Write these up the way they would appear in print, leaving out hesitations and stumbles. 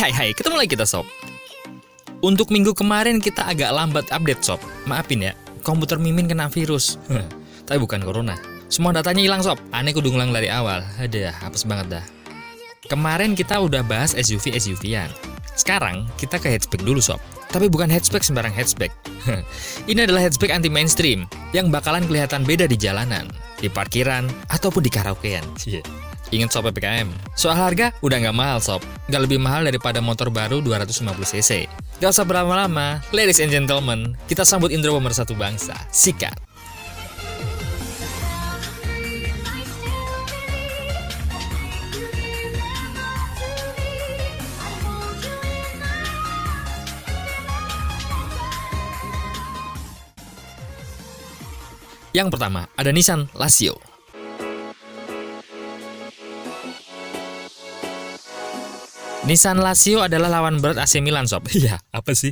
Hai, ketemu lagi kita sob. Untuk minggu kemarin kita agak lambat update sob. Maafin ya, komputer Mimin kena virus. Tapi bukan corona. Semua datanya hilang sob. Aneh kudu ngulang dari awal. Aduh, hapus banget dah. Kemarin kita udah bahas SUV-SUV-an. Sekarang kita ke hatchback dulu sob. Tapi bukan hatchback sembarang hatchback. Ini adalah hatchback anti mainstream yang bakalan kelihatan beda di jalanan, di parkiran, ataupun di karaokean. Ingat sob PPKM. Soal harga udah nggak mahal sob. Nggak lebih mahal daripada motor baru 250cc. Gak usah berlama-lama, ladies and gentlemen, kita sambut Indro pemersatu bangsa, sikat. Yang pertama, ada Nissan Lazio. Nissan Lazio adalah lawan berat AC Milan sob. Iya, apa sih?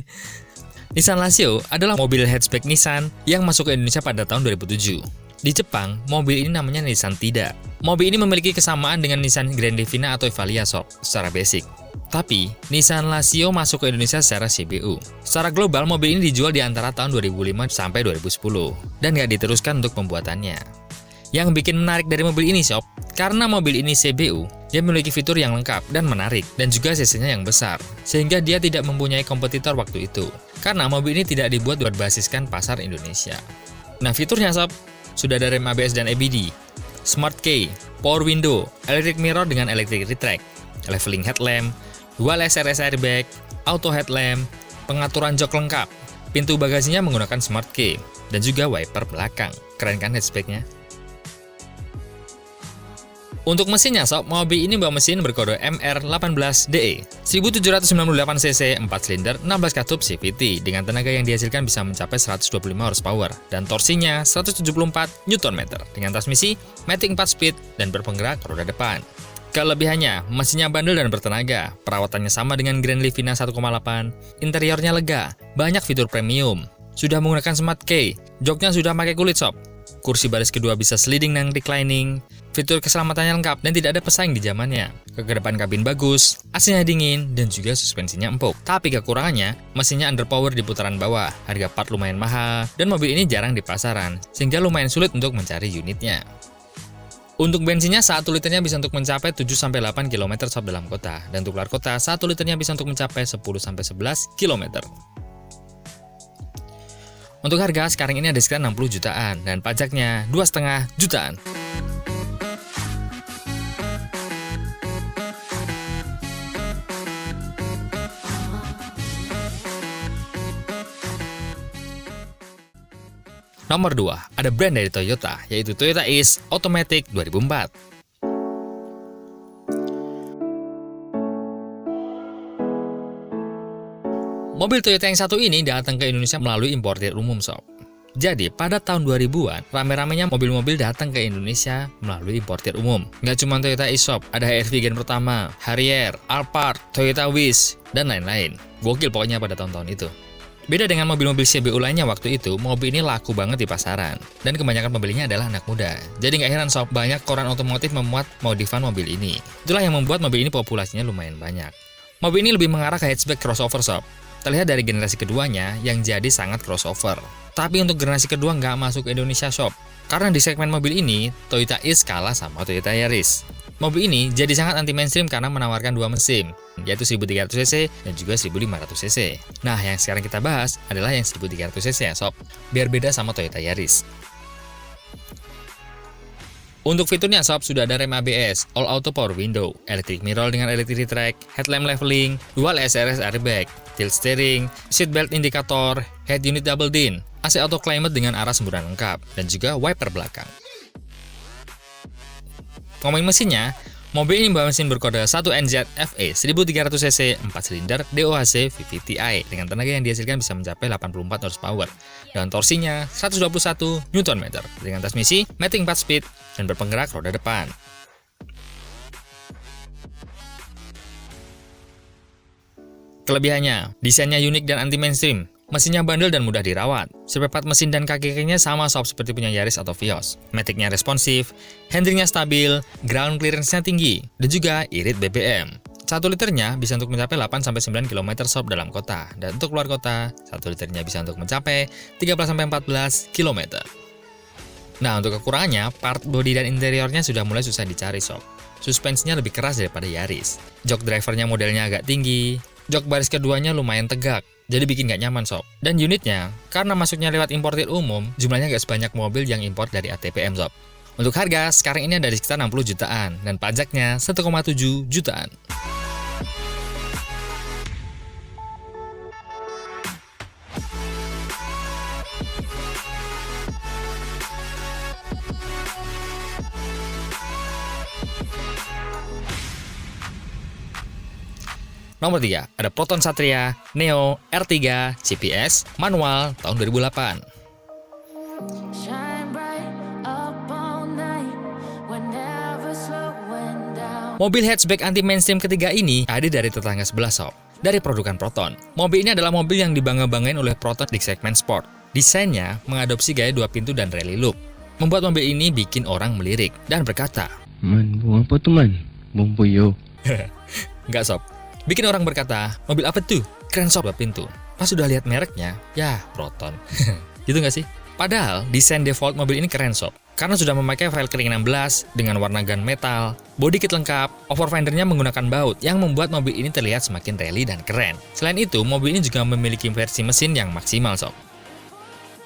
Nissan Lazio adalah mobil hatchback Nissan yang masuk ke Indonesia pada tahun 2007. Di Jepang, mobil ini namanya Nissan Tidak. Mobil ini memiliki kesamaan dengan Nissan Grand Livina atau Evalia sob, secara basic. Tapi, Nissan Lazio masuk ke Indonesia secara CBU. Secara global, mobil ini dijual di antara tahun 2005 sampai 2010 dan nggak diteruskan untuk pembuatannya. Yang bikin menarik dari mobil ini sob, karena mobil ini CBU, dia memiliki fitur yang lengkap dan menarik, dan juga cc-nya yang besar, sehingga dia tidak mempunyai kompetitor waktu itu, karena mobil ini tidak dibuat berbasiskan pasar Indonesia. Nah fiturnya sob, sudah ada rem ABS dan EBD, Smart Key, Power Window, Electric Mirror dengan Electric Retract, Leveling Headlamp, Dual SRS Airbag, Auto Headlamp, pengaturan jok lengkap, pintu bagasinya menggunakan Smart Key, dan juga wiper belakang. Keren kan hatchbacknya? Untuk mesinnya sob, mobil ini bawa mesin berkode MR18DE 1798cc 4 silinder 16 katup CVT dengan tenaga yang dihasilkan bisa mencapai 125 horsepower dan torsinya 174 Nm dengan transmisi matic 4 speed dan berpenggerak roda depan. Kelebihannya, mesinnya bandel dan bertenaga, perawatannya sama dengan Grand Livina 1,8, interiornya lega, banyak fitur premium, sudah menggunakan Smart Key, joknya sudah pakai kulit sob, kursi baris kedua bisa sliding dan reclining, fitur keselamatannya lengkap dan tidak ada pesaing di zamannya. Kegedepan kabin bagus, AC-nya dingin, dan juga suspensinya empuk. Tapi kekurangannya, mesinnya underpower di putaran bawah, harga part lumayan mahal, dan mobil ini jarang di pasaran, sehingga lumayan sulit untuk mencari unitnya. Untuk bensinnya, 1 liternya bisa untuk mencapai 7-8 km sob dalam kota, dan untuk luar kota, 1 liternya bisa untuk mencapai 10-11 km. Untuk harga, sekarang ini ada sekitar 60 jutaan, dan pajaknya 2,5 jutaan. Nomor 2, ada brand dari Toyota, yaitu Toyota Ace Automatic 2004. Mobil Toyota yang satu ini datang ke Indonesia melalui importir umum sob. Jadi, pada tahun 2000-an, rame-ramenya mobil-mobil datang ke Indonesia melalui importir umum. Nggak cuma Toyota Ace sob, ada HR-V Gen pertama, Harrier, Alphard, Toyota Wish, dan lain-lain. Gokil pokoknya pada tahun-tahun itu. Beda dengan mobil-mobil CBU lainnya waktu itu, mobil ini laku banget di pasaran. Dan kebanyakan pembelinya adalah anak muda. Jadi nggak heran sob, banyak koran otomotif memuat modifan mobil ini. Itulah yang membuat mobil ini populasinya lumayan banyak. Mobil ini lebih mengarah ke hatchback crossover sob. Terlihat dari generasi keduanya yang jadi sangat crossover. Tapi untuk generasi kedua nggak masuk ke Indonesia sob. Karena di segmen mobil ini, Toyota Ace kalah sama Toyota Yaris. Mobil ini jadi sangat anti mainstream karena menawarkan dua mesin, yaitu 1300cc dan juga 1500cc. Nah, yang sekarang kita bahas adalah yang 1300cc ya sob, biar beda sama Toyota Yaris. Untuk fiturnya sob, sudah ada rem ABS, All Auto Power Window, Electric Mirror dengan Electric Retract, Headlamp Leveling, Dual SRS Airbag, Tilt Steering, Seat Belt Indicator, Head Unit Double Din, AC Auto Climate dengan arah semburan lengkap, dan juga wiper belakang. Ngomongin mesinnya, Mobil ini membawa mesin berkode 1NZ FE 1300cc 4 silinder DOHC VVT-i dengan tenaga yang dihasilkan bisa mencapai 84 horsepower dan torsinya 121 Nm dengan transmisi matic 4 speed dan berpenggerak roda depan. Kelebihannya, desainnya unik dan anti-mainstream. Mesinnya bandel dan mudah dirawat. Spare part mesin dan kaki-kakinya sama sob seperti punya Yaris atau Vios. Matic-nya responsif, handlingnya stabil, ground clearance-nya tinggi, dan juga irit BBM. 1 liternya bisa untuk mencapai 8-9 km sob dalam kota, dan untuk keluar kota, 1 liternya bisa untuk mencapai 13-14 km. Nah, untuk kekurangannya, part bodi dan interiornya sudah mulai susah dicari sob. Suspensinya lebih keras daripada Yaris. Jok drivernya modelnya agak tinggi, jok baris keduanya lumayan tegak, jadi bikin gak nyaman sob. Dan unitnya, karena masuknya lewat importir umum, jumlahnya gak sebanyak mobil yang import dari ATPM sob. Untuk harga, sekarang ini ada di sekitar 60 jutaan, dan pajaknya 1,7 jutaan. Nomor 3, ada Proton Satria Neo R3 CPS manual tahun 2008. Mobil hatchback anti-mainstream ketiga ini hadir dari tetangga sebelah sob, dari produkan Proton. Mobil ini adalah mobil yang dibangga-banggain oleh Proton di segmen sport. Desainnya mengadopsi gaya 2 pintu dan rally look, membuat mobil ini bikin orang melirik dan berkata, "Man, buang apa tu man? Buang puyo." Enggak sob. Bikin orang berkata, mobil apa tuh? Keren sob 2 pintu. Pas sudah lihat mereknya, ya Proton. Gitu nggak sih? Padahal desain default mobil ini keren sob, karena sudah memakai velg ring 16 dengan warna gun metal, body kit lengkap, overfendernya menggunakan baut yang membuat mobil ini terlihat semakin rally dan keren. Selain itu, mobil ini juga memiliki versi mesin yang maksimal sob.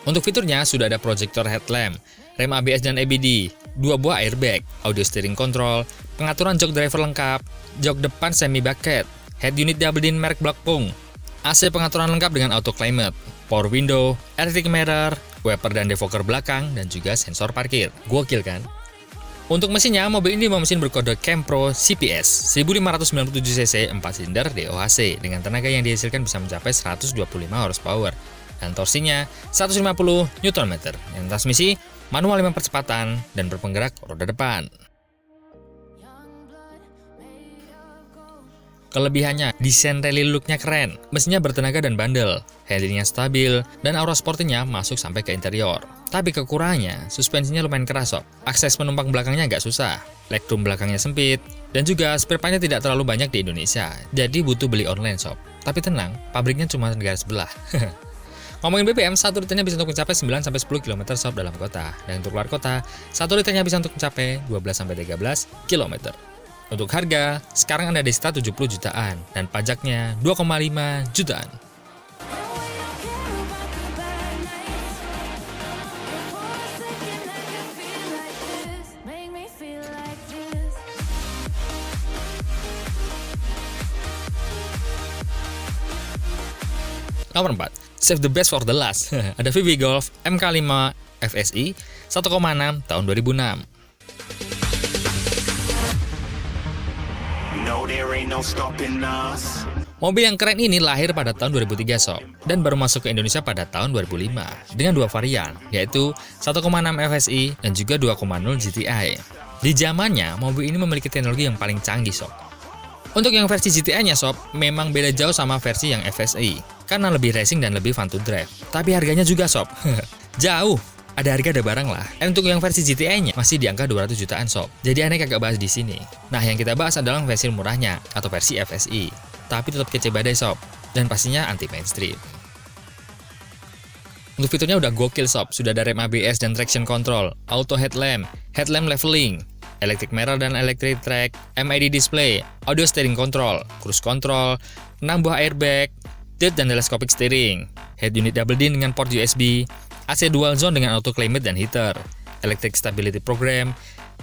Untuk fiturnya sudah ada projector headlamp, rem ABS dan ABD, 2 buah airbag, audio steering control, pengaturan jok driver lengkap, jok depan semi bucket, head unit double din merek Blackpunk, AC pengaturan lengkap dengan auto climate, power window, electric mirror, wiper dan defogger belakang, dan juga sensor parkir. Gokil kan? Untuk mesinnya, mobil ini mesin berkode Campro CPS 1597cc 4 silinder DOHC dengan tenaga yang dihasilkan bisa mencapai 125 horsepower dan torsinya 150 Nm dengan transmisi manual 5 percepatan dan berpenggerak roda depan. Kelebihannya, desain rally look-nya keren, mesinnya bertenaga dan bandel, handlingnya stabil, dan aura sportinya masuk sampai ke interior. Tapi kekurangannya, suspensinya lumayan keras sob, akses penumpang belakangnya agak susah, legroom belakangnya sempit, dan juga spare part-nya tidak terlalu banyak di Indonesia, jadi butuh beli online sob. Tapi tenang, pabriknya cuma negara sebelah. Ngomongin BBM, 1 liternya bisa untuk mencapai 9-10 km sob dalam kota, dan untuk luar kota, 1 liternya bisa untuk mencapai 12-13 km. Untuk harga, sekarang Anda di sekitar 70 jutaan dan pajaknya 2,5 jutaan. Nomor 4, save the best for the last. Ada VW Golf MK5 FSI 1,6 tahun 2006. Mobil yang keren ini lahir pada tahun 2003 sob, dan baru masuk ke Indonesia pada tahun 2005 dengan 2 varian, yaitu 1,6 FSI dan juga 2,0 GTI. Di zamannya, mobil ini memiliki teknologi yang paling canggih sob. Untuk yang versi GTI-nya sob, memang beda jauh sama versi yang FSI, karena lebih racing dan lebih fun to drive. Tapi harganya juga sob, jauh. Ada harga ada barang lah. Dan untuk yang versi GTI-nya masih di angka 200 jutaan sob. Jadi aneh kagak bahas di sini. Nah, yang kita bahas adalah versi murahnya atau versi FSI. Tapi tetap kece badai sob. Dan pastinya anti mainstream. Untuk fiturnya udah gokil sob. Sudah ada rem ABS dan traction control, auto headlamp leveling, electric mirror dan electric track, MID display, audio steering control, cruise control, 6 buah airbag, tilt dan telescopic steering, head unit double din dengan port USB, AC dual zone dengan auto climate dan heater, electric stability program,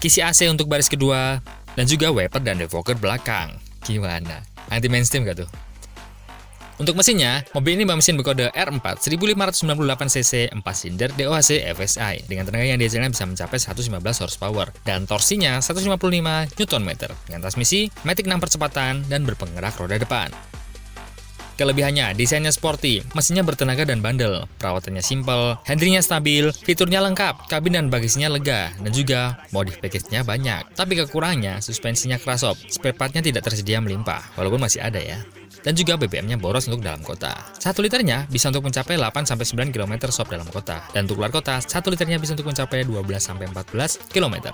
kisi AC untuk baris kedua, dan juga wiper dan defogger belakang. Gimana? Anti mainstream gak tuh? Untuk mesinnya, mobil ini bermesin berkode R4 1598cc 4 silinder DOHC FSI dengan tenaga yang dihasilkan bisa mencapai 115 horsepower dan torsinya 155 Nm dengan transmisi matic 6 percepatan dan berpenggerak roda depan. Kelebihannya, desainnya sporty, mesinnya bertenaga dan bandel, perawatannya simpel, handlingnya stabil, fiturnya lengkap, kabin dan bagasinya lega, dan juga modif package-nya banyak. Tapi kekurangannya, suspensinya keras sob, spare part-nya tidak tersedia melimpah, walaupun masih ada ya. Dan juga BBM-nya boros untuk dalam kota. 1 liternya bisa untuk mencapai 8-9 km sob dalam kota, dan untuk luar kota, 1 liternya bisa untuk mencapai 12-14 km.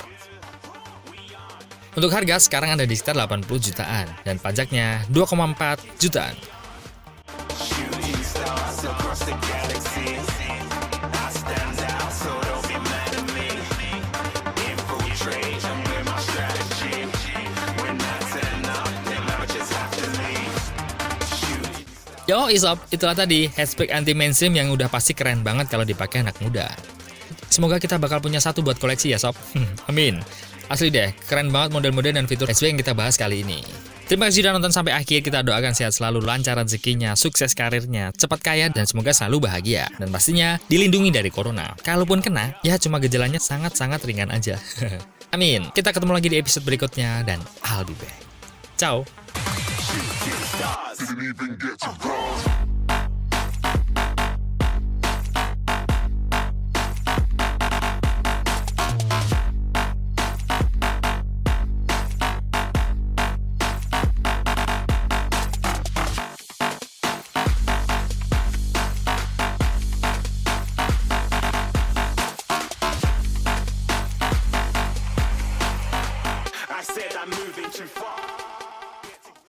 Untuk harga sekarang ada di sekitar 80 jutaan, dan pajaknya 2,4 jutaan. Yo, sob, itulah tadi hatchback anti-mainstream yang udah pasti keren banget kalau dipakai anak muda. Semoga kita bakal punya satu buat koleksi ya, sob. Amin. Asli deh, keren banget model-model dan fitur hatchback yang kita bahas kali ini. Terima kasih sudah nonton sampai akhir, kita doakan sehat selalu, lancar rezekinya, sukses karirnya, cepat kaya, dan semoga selalu bahagia. Dan pastinya dilindungi dari corona. Kalaupun kena, ya cuma gejalanya sangat-sangat ringan aja. Amin. Kita ketemu lagi di episode berikutnya, dan I'll be back. Ciao. Didn't even get to cross.